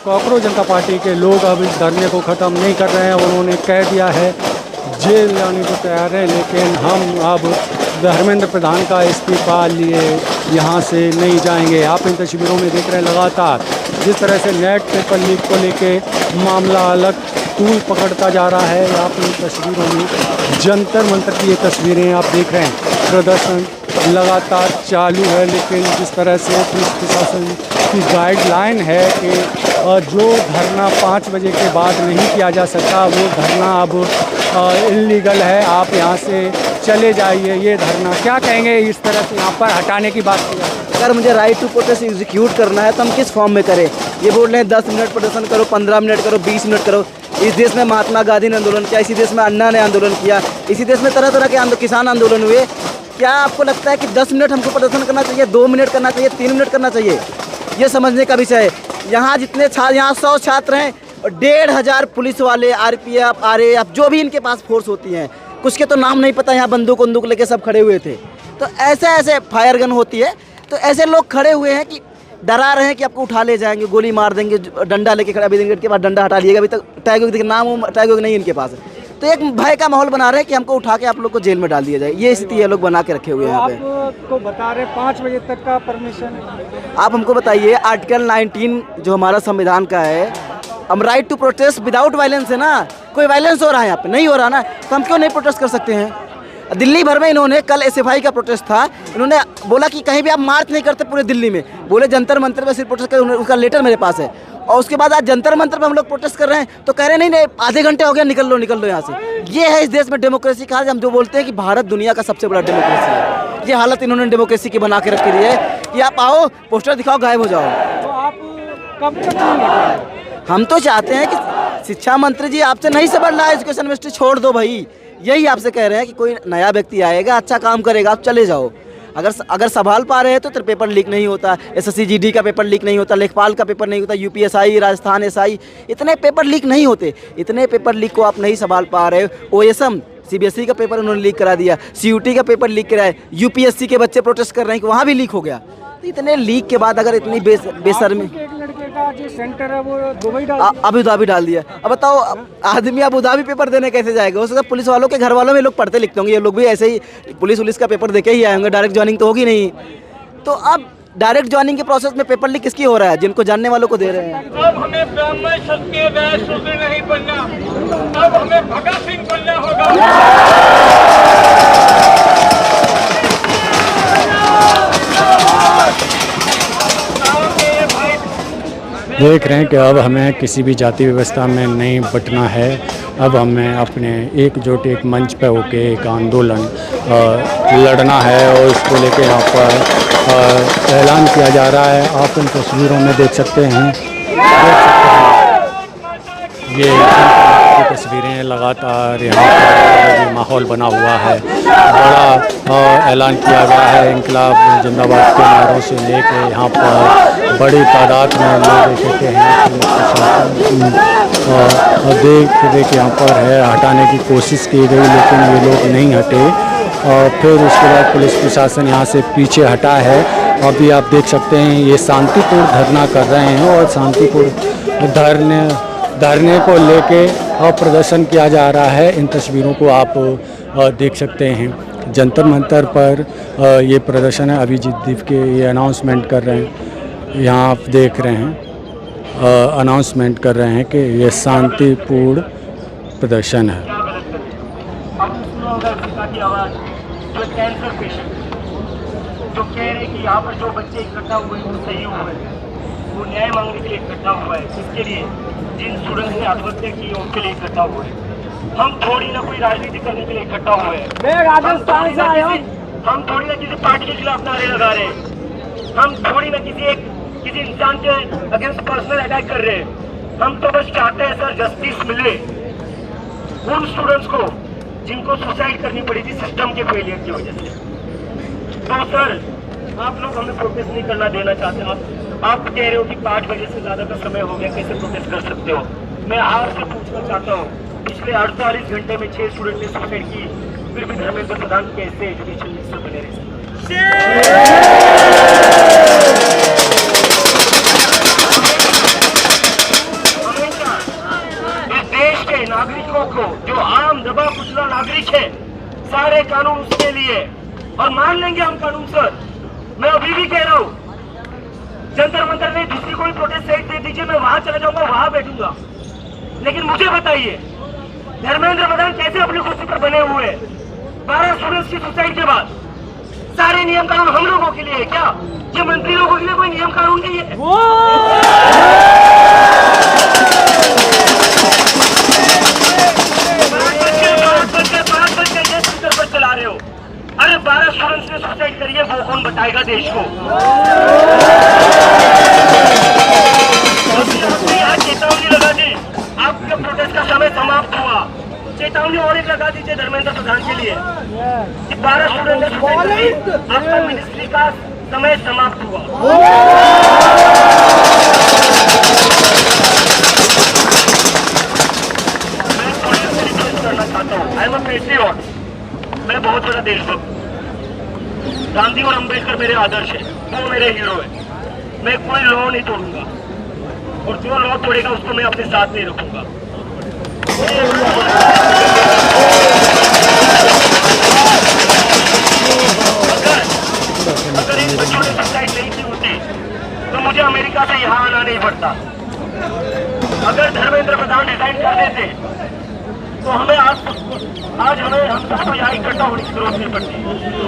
Cockroach जनता party के लोग अब इस धरने को ख़त्म नहीं कर रहे हैं और उन्होंने कह दिया है जेल जाने को तैयार है, लेकिन हम अब धर्मेंद्र प्रधान का इस्तीफा लिए यहाँ से नहीं जाएंगे। आप इन तस्वीरों में देख रहे हैं लगातार जिस तरह से नेट पेपर लीक को लेके मामला अलग तूल पकड़ता जा रहा है। आप इन तस्वीरों में जंतर मंतर की ये तस्वीरें आप देख रहे हैं, प्रदर्शन लगातार चालू है, लेकिन जिस तरह से पुलिस प्रशासन की गाइडलाइन है कि जो धरना 5 बजे के बाद नहीं किया जा सकता वो धरना अब इल्लीगल है, आप यहाँ से चले जाइए। ये धरना क्या कहेंगे इस तरह से यहाँ पर हटाने की बात की? अगर मुझे राइट टू प्रोटेस्ट एग्जीक्यूट करना है तो हम किस फॉर्म में करें? ये बोल रहे हैं 10 मिनट प्रदर्शन करो, 15 मिनट करो, 20 मिनट करो। इस देश में महात्मा गांधी ने आंदोलन किया, इसी देश में अन्ना ने आंदोलन किया, इसी देश में तरह तरह के किसान आंदोलन हुए। क्या आपको लगता है कि 10 मिनट हमको प्रदर्शन करना चाहिए, 2 मिनट करना चाहिए, 3 मिनट करना चाहिए? ये समझने का विषय है। यहाँ जितने छात्र, यहाँ 100 छात्र हैं और 1500 पुलिस वाले, RPF, RAF, जो भी इनके पास फोर्स होती हैं, कुछ के तो नाम नहीं पता, यहाँ बंदूक लेके सब खड़े हुए थे। तो ऐसे फायर गन होती है, तो ऐसे लोग खड़े हुए हैं कि डरा रहे हैं कि आपको उठा ले जाएंगे, गोली मार देंगे, डंडा लेके खड़ा, अभी इनके पास डंडा हटा लिएगा, अभी तक टैग नाम टैग नहीं इनके पास है। तो एक भय का माहौल बना रहे हैं कि हमको उठा के आप लोग को जेल में डाल दिया जाए। ये स्थिति ये लोग बना के रखे हुए हैं यहाँ पे। आपको बता रहे 5 बजे तक का परमिशन है। आप हमको बताइए, आर्टिकल 19 जो हमारा संविधान का है, हम right to protest without violence है ना। कोई वायलेंस हो रहा है यहाँ पे? नहीं हो रहा ना, तो हम क्यों नहीं प्रोटेस्ट कर सकते हैं? दिल्ली भर में इन्होंने कल SFI का प्रोटेस्ट था, इन्होंने बोला कि कहीं भी आप मार्च नहीं करते पूरे दिल्ली में, बोले जंतर मंतर पे सिर्फ प्रोटेस्ट करें, उसका लेटर मेरे पास है। और उसके बाद आज जंतर मंतर पे हम लोग प्रोटेस्ट कर रहे हैं तो कह रहे नहीं आधे घंटे हो गया, निकल लो यहाँ से। ये है इस देश में डेमोक्रेसी का। हम जो बोलते हैं कि भारत दुनिया का सबसे बड़ा डेमोक्रेसी है, ये हालत इन्होंने डेमोक्रेसी की बना के रखी दी है कि आप आओ, पोस्टर दिखाओ, गायब हो जाओ। तो आप कब तक? हम तो चाहते हैं कि शिक्षा मंत्री जी आपसे नहीं संभल रहा है, एजुकेशन मिनिस्ट्री छोड़ दो भाई। यही आपसे कह रहे हैं कि कोई नया व्यक्ति आएगा, अच्छा काम करेगा, आप चले जाओ। अगर संभाल पा रहे हैं तो पेपर लीक नहीं होता, SSC GD का पेपर लीक नहीं होता, लेखपाल का पेपर नहीं होता, UPSI, राजस्थान SI, इतने पेपर लीक नहीं होते। इतने पेपर लीक को आप नहीं संभाल पा रहे। OSM CBSE का पेपर उन्होंने लीक करा दिया, CUT का पेपर लीक कराया, UPSC के बच्चे प्रोटेस्ट कर रहे हैं कि वहाँ भी लीक हो गया। तो इतने लीक के बाद अगर इतनी बेशर्मी, एक लड़के का जो सेंटर है वो दुबई अबू धाबी डाल दिया। अब बताओ आदमी अबू धाबी पेपर देने कैसे जाएगा? हो सकता है पुलिस वालों के घर वालों में लोग पढ़ते लिखते होंगे, ये लोग भी ऐसे ही पुलिस का पेपर देके ही आए होंगे, डायरेक्ट ज्वाइनिंग तो होगी नहीं। तो अब डायरेक्ट ज्वाइनिंग के प्रोसेस में पेपर लीक किसकी हो रहा है? जिनको जानने वालों को दे रहे हैं। अब हमें ब्राह्मण क्षत्रिय वैश्य शूद्र नहीं बनना, अब हमें भगत सिंह बनना होगा। देख रहे हैं कि अब हमें किसी भी जाति व्यवस्था में नहीं बंटना है। अब हमें अपने एकजुट एक मंच पर होकर एक आंदोलन लड़ना है और इसको लेकर यहाँ पर ऐलान किया जा रहा है। आप इन तस्वीरों में देख सकते हैं, ये तस्वीरें लगातार यहाँ पर माहौल बना हुआ है। बड़ा ऐलान किया गया है, इंकलाब जिंदाबाद के नारों से लेके यहाँ पर बड़ी तादाद में लोग इकट्ठे हैं। देख यहाँ पर है, हटाने की कोशिश की गई लेकिन ये लोग नहीं हटे और फिर उसके बाद पुलिस प्रशासन यहाँ से पीछे हटा है। अभी आप देख सकते हैं ये शांतिपूर्ण धरना कर रहे हैं और शांतिपूर्ण धरने को लेके प्रदर्शन किया जा रहा है। इन तस्वीरों को आप देख सकते हैं, जंतर मंतर पर ये प्रदर्शन है। अभिजीत दीप के ये अनाउंसमेंट कर रहे हैं, यहाँ आप देख रहे हैं अनाउंसमेंट कर रहे हैं कि ये शांतिपूर्ण प्रदर्शन है। जो कैंसर पेशेंट जो कह रहे कि यहाँ पर जो बच्चे इकट्ठा हुए वो सही हुए, वो न्याय मांगने के लिए इकट्ठा हुआ है। इसके लिए जिन स्टूडेंट्स ने आत्महत्या की है उनके लिए इकट्ठा हुए हैं। हम थोड़ी ना कोई राजनीति करने के लिए इकट्ठा हुए हैं। हम थोड़ी ना किसी पार्टी के खिलाफ नारे लगा रहे हैं। हम थोड़ी ना किसी इंसान के अगेंस्ट पर्सनल अटैक कर रहे हैं। हम तो बस चाहते हैं सर जस्टिस मिले उन स्टूडेंट्स को जिनको सुसाइड करनी पड़ी थी सिस्टम के फेलियर की वजह से। तो सर आप लोग हमें प्रोटेस्ट नहीं करना देना चाहते। आप कह रहे हो कि 5 बजे से ज्यादा का समय हो गया, कैसे प्रोटेस्ट कर सकते हो? मैं आपसे पूछना चाहता हूँ, पिछले 48 घंटे में 6 स्टूडेंट ने सुसाइड की, फिर भी धर्मेंद्र प्रधान कैसे एजुकेशन मिनिस्टर बने रहे? नागरिक है, सारे कानून उसके लिए, और मान लेंगे हम कानून सर। मैं अभी भी कह रहा हूँ, जंतर मंतर में दूसरी कोई प्रोटेस्ट साइट दे दीजिए, मैं वहां चला जाऊंगा, वहां बैठूंगा। लेकिन मुझे बताइए, धर्मेंद्र प्रधान कैसे अपनी कुर्सी पर बने हुए? 12 स्टूडेंट्स की सुसाइड के बाद सारे नियम कानून हम लोगों के लिए है क्या? ये मंत्री लोगों के लिए कोई नियम कानून नहीं है? चला रहे हो, अरे 12 स्टूडेंट्स ने सुसाइड करी है, वो कौन बताएगा देश को? यहाँ चेतावनी लगा दी, आपके प्रोटेस्ट का समय समाप्त हुआ। चेतावनी और एक लगा दीजिए धर्मेंद्र प्रधान के लिए कि 12 स्टूडेंट ने सुसाइड करी, आपका मिनिस्ट्री का समय समाप्त हुआ। मैं पुलिस से रिक्वेस्ट करना चाहता हूँ, आई एम अ पेट्रियट, मैं बहुत बड़ा देशभक्त। गांधी और अंबेडकर मेरे आदर्श है, वो मेरे हीरो है। मैं कोई लॉ नहीं तोड़ूंगा, और जो लॉ तोड़ेगा उसको मैं अपने साथ नहीं रखूंगा। अगर इन बच्चों ने सुसाइड नहीं की होती तो मुझे अमेरिका से यहाँ आना नहीं पड़ता। अगर धर्मेंद्र प्रधान डिजाइन कर देते तो हमें आज हम सबको यहाँ इकट्ठा होने की जरूरत नहीं पड़ती।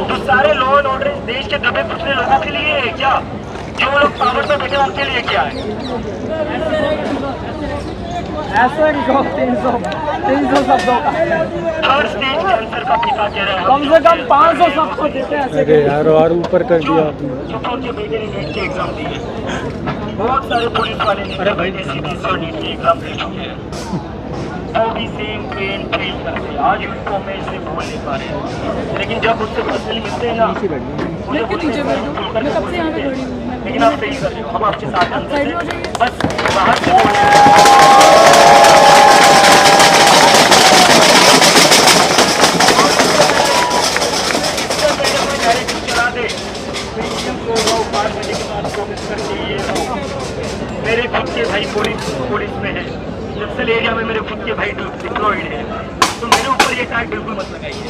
तो सारे लॉ एंड ऑर्डर देश के दबे कुचले लोगों के लिए है क्या? जो लोग पावर में बैठे उनके लिए क्या है? ऐसा 300 शब्दों का थर्ड स्टेज कैंसर का पिता कह रहे हैं, कम से कम 500 शब्द देते हैं। अरे यार और ऊपर कर दिया आपने। जो के बेटे ने नीट की एग्जाम दी है, बहुत सारे पुलिस वाले ने बेटे सीबीएसई और नीट की एग्जाम दे चुके हैं, वो भी सेम ट्रेन फेल करते हैं। आज उनको मैं इसे भूल नहीं पा रहे हैं, लेकिन जब उससे पर्सनली मिलते हैं ना, लेकिन आप सही कर रहे हो, हम आपके साथ हैं, बस बाहर से चला दे, मेरे खुद के भाई पुलिस में है, नक्सल एरिया में मेरे खुद के भाई डिप्लॉयड है, तो मेरे ऊपर ये टैग बिल्कुल मत लगाइए।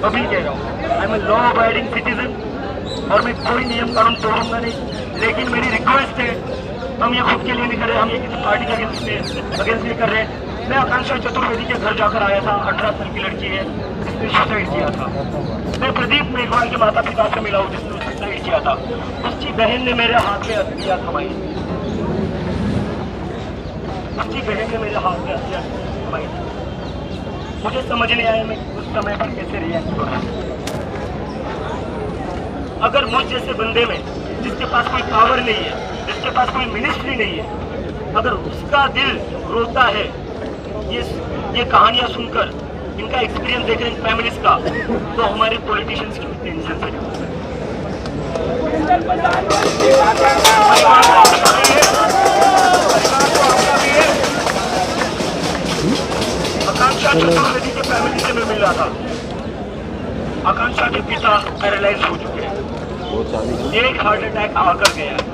अभी कह रहा हूँ, I am a law abiding citizen, और मैं कोई नियम कानून तोड़ूंगा नहीं। लेकिन मेरी रिक्वेस्ट है, हम ये खुद के लिए नहीं कर रहे, हम ये किसी पार्टी के अगेंस्ट नहीं कर रहे। मैं आकांक्षा चतुर्वेदी के घर जाकर आया था, 18 साल की लड़की है जिसने सुसाइड किया था। मैं प्रदीप मेघवाल के माता पिता से मिला हूँ जिसने सुसाइड किया था, उसकी बहन ने मेरे हाथ में हथिया थमाई, उसकी बहन ने मेरे हाथ में हथिया थमाई। मुझे समझ नहीं आया मैं उस समय पर कैसे रिएक्ट करूं। अगर मुझ जैसे बंदे में, जिसके पास कोई पावर नहीं है, जिसके पास कोई मिनिस्ट्री नहीं है, अगर उसका दिल रोता है ये कहानियां सुनकर, इनका एक्सपीरियंस देख रहे हैं फैमिलीज का, तो हमारे पॉलिटिशियंस की टेंशन से आकांक्षा चतुर्वेदी के फैमिली से मैं मिल रहा था। आकांक्षा के पिता पैरालाइज हो चुके हैं, एक हार्ट अटैक आकर गया है।